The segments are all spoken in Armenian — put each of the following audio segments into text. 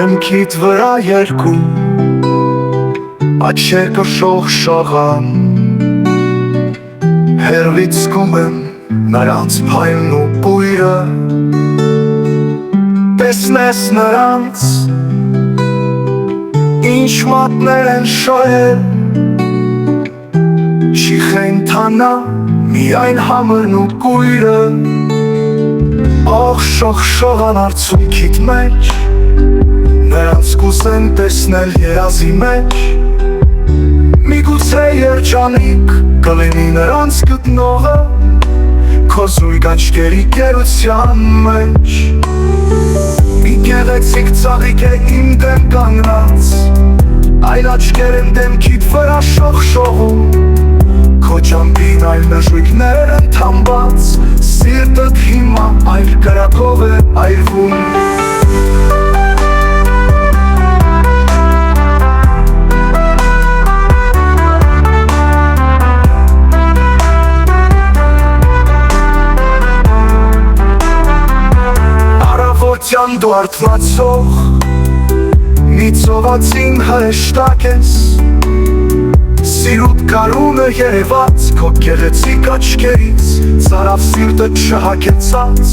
Դեմքիդ վրա երկու աչքեր կշող շաղան Հեռվից զգում եմ նրանց փայլն ու բույրը Տեսնես նրանց Ինչ մատներ են շոյել Շիխեն թանա միայն համրն ու կույրը Աղ շողշողան արցունքիդ մեջ Նրանց կուզեն տեսնել երազի մեջ Միգուցե երջանիկ կլինի նրանց գտնողը Քո զույգ աչքերի գերության մեջ Մի գեղեցիկ ծաղիկ է իմ դեմ կանգնած Այլ աչքեր են դեմքիդ վրա շողշողում Քո ճամփին այլ նժույգներ են թամբած Սիրտդ հիմա այլ կրակով է այրվում Առավոտյան դու արթնացող Մի ծովածին հրեշտակ ես Սիրուտ կարունը երևաց Քո գեղեցիկ աչքերից Ծարավ սիրտը չհագեցած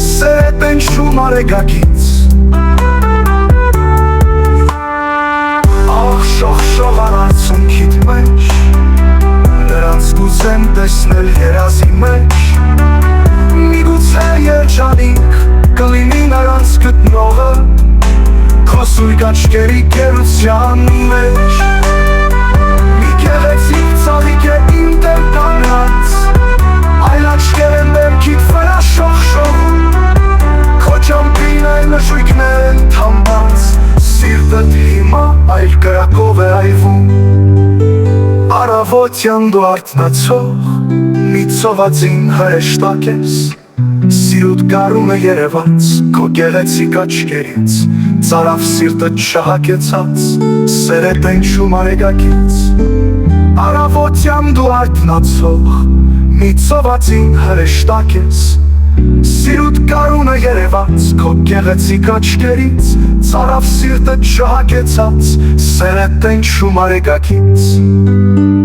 Սերետ ենչում արեգակից Աղ շողշողան արցունքիդ մեջ Նրանց կուզեմ տեսնել երազի մեջ Միգուցե երջանիկ կլինի նրանց գտնողը Քո զույգ աչքերի գերության մեջ Մի գեղեցիկ ծաղիկ է իմ դեմ կանգնած Այլ աչքեր են դեմքիդ վրա շողշողում Քո ճամփին այլ նժույգներ են թամբած Սիրտդ հիմա այլ կրակով է այրվում Առավոտյան դու արթնացող Մի ծովածին հրեշտակ ես Սիրուտ կարում է երևաց Քո գեղեցիկ աչքերից Ծարավ սիրտը չհագեցած Սերետ ենչում արեգակից Առավոտյան դու արթնացող Մի ծովածին հրեշտակ ես Սիրուտ կարում է երևաց Քո գեղեցիկ աչքերից Ծարավ սիրտը չհագեցած Սերետ ենչում արեգակից